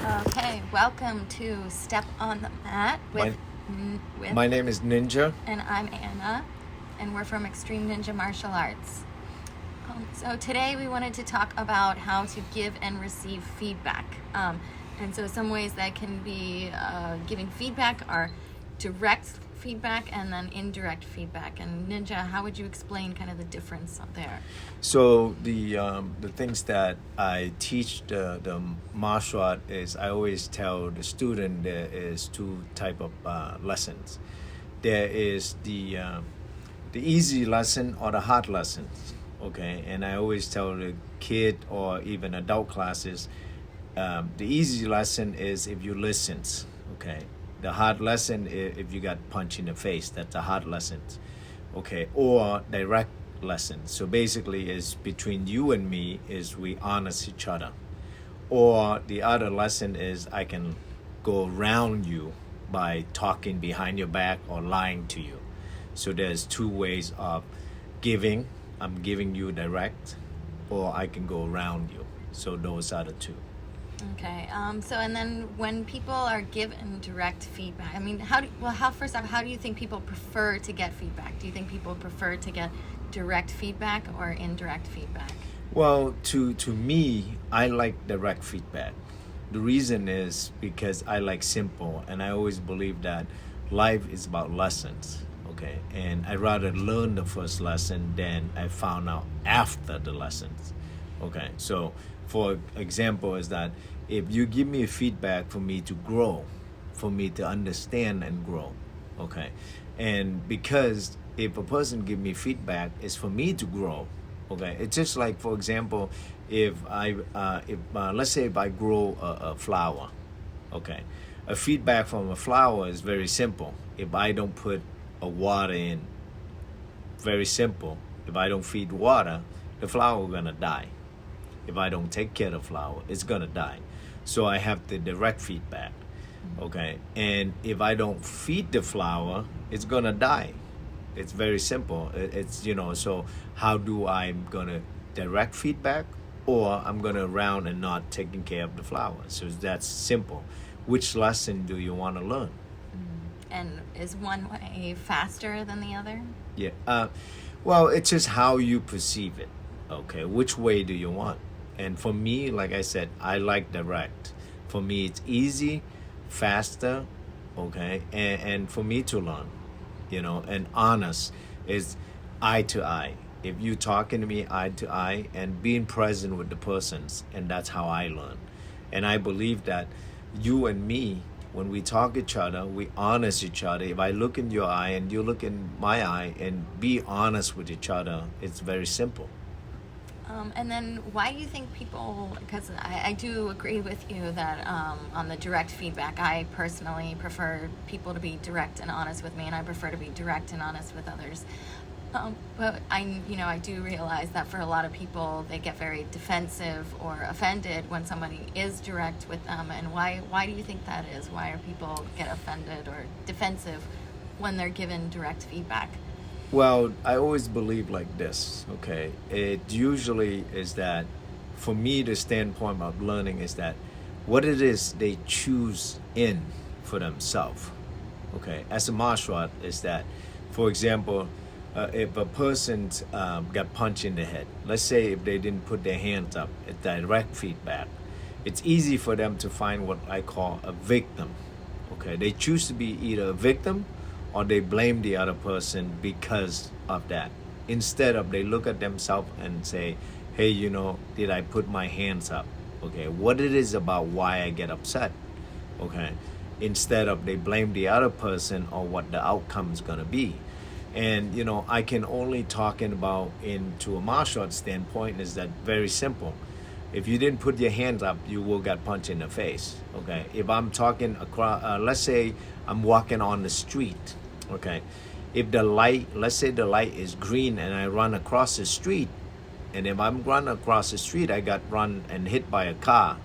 Okay, welcome to Step on the Mat with My name is Ninja. and I'm Anna, and we're from Extreme Ninja Martial Arts. So today we wanted to talk about how to give and receive feedback. And so some ways that can be giving feedback are direct feedback and then indirect feedback. And Ninja, how would you explain kind of the difference there? So the things that I teach the martial art is I always tell the student there is two type of lessons. There is the easy lesson or the hard lessons. Okay, and I always tell the kid or even adult classes, the easy lesson is if you listen. Okay, the hard lesson if you got punched in the face. That's a hard lesson. Okay, or direct lesson. So basically is between you and me is we honest each other. Or the other lesson is I can go around you by talking behind your back or lying to you. So there's two ways of giving. I'm giving you direct, or I can go around you. So those are the two. Okay. So and then when people are given direct feedback, I mean, first off, how do you think people prefer to get feedback? Do you think people prefer to get direct feedback or indirect feedback? Well, to me, I like direct feedback. The reason is because I like simple, and I always believe that life is about lessons. Okay, and I rather learn the first lesson than I found out after the lessons. Okay, so for example is that if you give me feedback for me to grow, for me to understand and grow, okay, and because if a person give me feedback, it's for me to grow. Okay, it's just like, for example, if let's say if I grow a flower, okay, a feedback from a flower is very simple. If I don't put a water in, very simple. If I don't feed water, the flower gonna die. If I don't take care of the flower, it's gonna die. So I have the direct feedback, okay? And if I don't feed the flower, it's gonna die. It's very simple. It's, so how do I'm gonna direct feedback, or I'm gonna around and not taking care of the flower? So that's simple. Which lesson do you wanna learn? And is one way faster than the other? Yeah. Well, it's just how you perceive it. Okay. Which way do you want? And for me, like I said, I like direct. For me, it's easy, faster, okay, and for me to learn, and honest is eye to eye. If you talking to me eye to eye and being present with the persons, and that's how I learn. And I believe that you and me, when we talk each other, we honest each other. If I look in your eye and you look in my eye and be honest with each other, it's very simple. And then why do you think people, because I do agree with you that on the direct feedback, I personally prefer people to be direct and honest with me, and I prefer to be direct and honest with others. But I do realize that for a lot of people, they get very defensive or offended when somebody is direct with them. And why do you think that is? Why are people get offended or defensive when they're given direct feedback? Well, I always believe like this, okay? It usually is that, for me, the standpoint of learning is that what it is they choose in for themselves, okay? As a martial art is that, for example, if a person got punched in the head, let's say if they didn't put their hands up, it's direct feedback. It's easy for them to find what I call a victim, okay? They choose to be either a victim or they blame the other person because of that. Instead of they look at themselves and say, hey, did I put my hands up? Okay, what it is about why I get upset, okay? Instead of they blame the other person or what the outcome is gonna be. And, I can only talking about into a martial arts standpoint is that very simple. If you didn't put your hands up, you will get punched in the face, okay? If I'm talking across, let's say I'm walking on the street, okay? If let's say the light is green and I run across the street, and if I'm running across the street, I got run and hit by a car,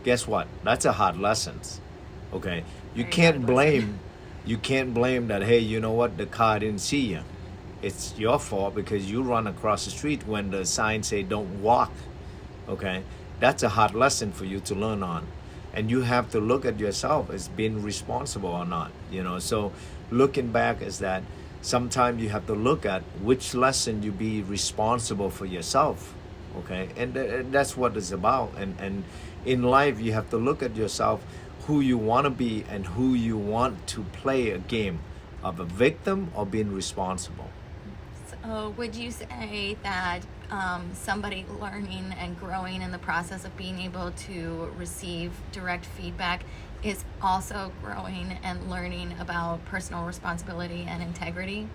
guess what? That's a hard lesson, okay? You can't blame that, hey, you know what, the car didn't see you. It's your fault because you run across the street when the sign say don't walk, okay? That's a hard lesson for you to learn on. and you have to look at yourself as being responsible or not, so looking back is that sometimes you have to look at which lesson you be responsible for yourself, okay, and that's what it's about. And in life you have to look at yourself, who you want to be and who you want to play a game of a victim or being responsible. So would you say that somebody learning and growing in the process of being able to receive direct feedback is also growing and learning about personal responsibility and integrity?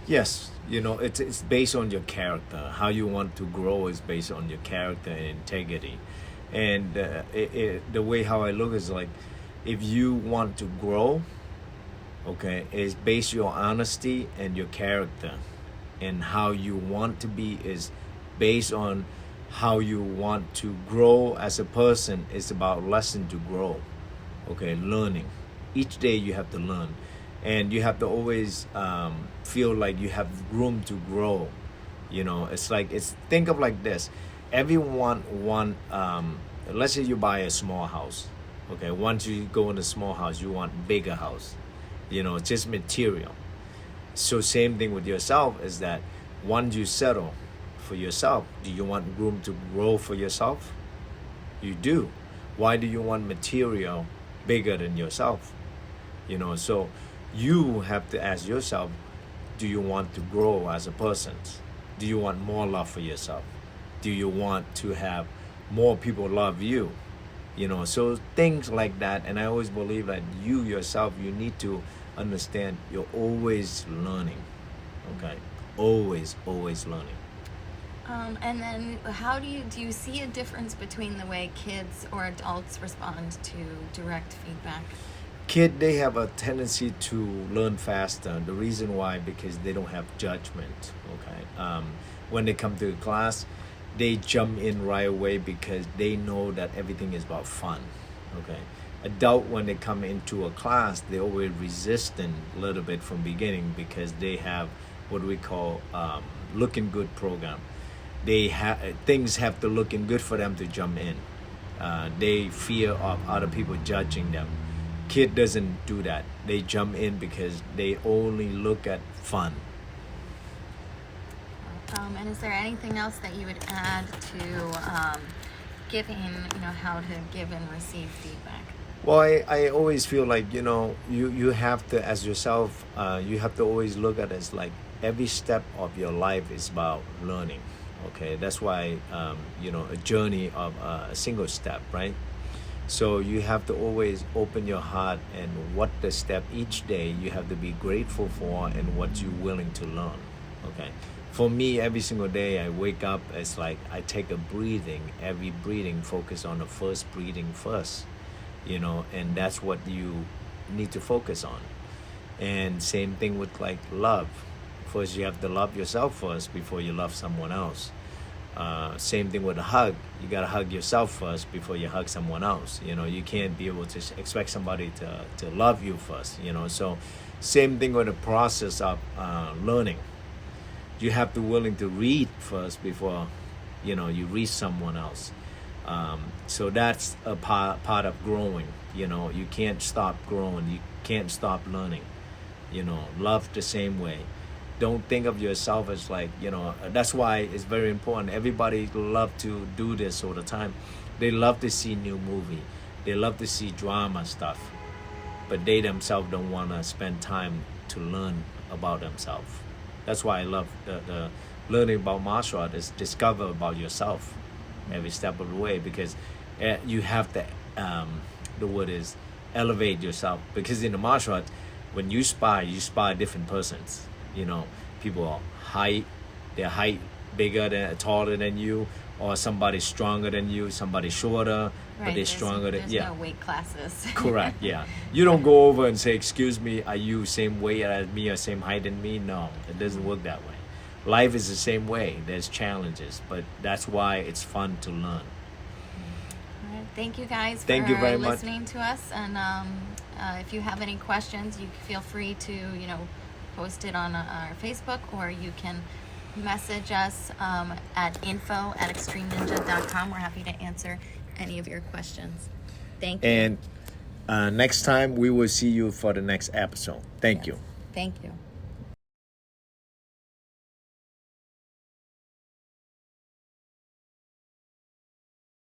Yes, it's based on your character. How you want to grow is based on your character and integrity. And the way how I look is like, if you want to grow, okay, is based your honesty and your character. And how you want to be is based on how you want to grow as a person. It's about lesson to grow, okay, learning. Each day you have to learn, and you have to always feel like you have room to grow. Think of like this. Everyone want, let's say you buy a small house, okay, once you go in a small house you want bigger house, just material. So same thing with yourself is that once you settle for yourself, do you want room to grow for yourself? You do. Why do you want material bigger than yourself? So you have to ask yourself, do you want to grow as a person? Do you want more love for yourself? Do you want to have more people love you? So things like that. And I always believe that you yourself, you need to understand you're always learning, okay, always learning. And then how do you see a difference between the way kids or adults respond to direct feedback? Kid, they have a tendency to learn faster. The reason why, because they don't have judgment, okay. When they come to class, they jump in right away because they know that everything is about fun, okay. Adult, when they come into a class, they always resistant a little bit from beginning because they have what we call looking good program. They have things have to looking good for them to jump in. They fear of other people judging them. Kid doesn't do that. They jump in because they only look at fun. And is there anything else that you would add to giving, how to give and receive feedback? Well, I always feel like, you have to, as yourself, you have to always look at it as like every step of your life is about learning, okay? That's why, a journey of a single step, right? So you have to always open your heart, and what the step each day you have to be grateful for and what you're willing to learn, okay? For me, every single day I wake up, it's like I take a breathing, every breathing focus on the first breathing first. And that's what you need to focus on. And same thing with like love. First you have to love yourself first before you love someone else. Same thing with a hug. You gotta hug yourself first before you hug someone else. You can't be able to expect somebody to love you first. So same thing with the process of learning. You have to willing to read first before you read someone else. So that's a part of growing. You can't stop growing. You can't stop learning. Love the same way. Don't think of yourself as like, that's why it's very important. Everybody love to do this all the time. They love to see new movie. They love to see drama stuff. But they themselves don't want to spend time to learn about themselves. That's why I love the learning about martial art is discover about yourself every step of the way, because you have to the word is elevate yourself, because in the martial arts when you spar different persons. People are they're height bigger than taller than you, or somebody stronger than you, somebody shorter, Right, but they're stronger than there's no weight classes. Correct, yeah. You don't go over and say, excuse me, are you same weight as me or same height than me? No, it doesn't work that way. Life is the same way. There's challenges, but that's why it's fun to learn. All right, thank you guys Thank for you very much. listening to us. And if you have any questions, you feel free to post it on our Facebook, or you can message us at info@extremeninja.com. We're happy to answer any of your questions. Thank you. And next time we will see you for the next episode. Thank you. Thank you.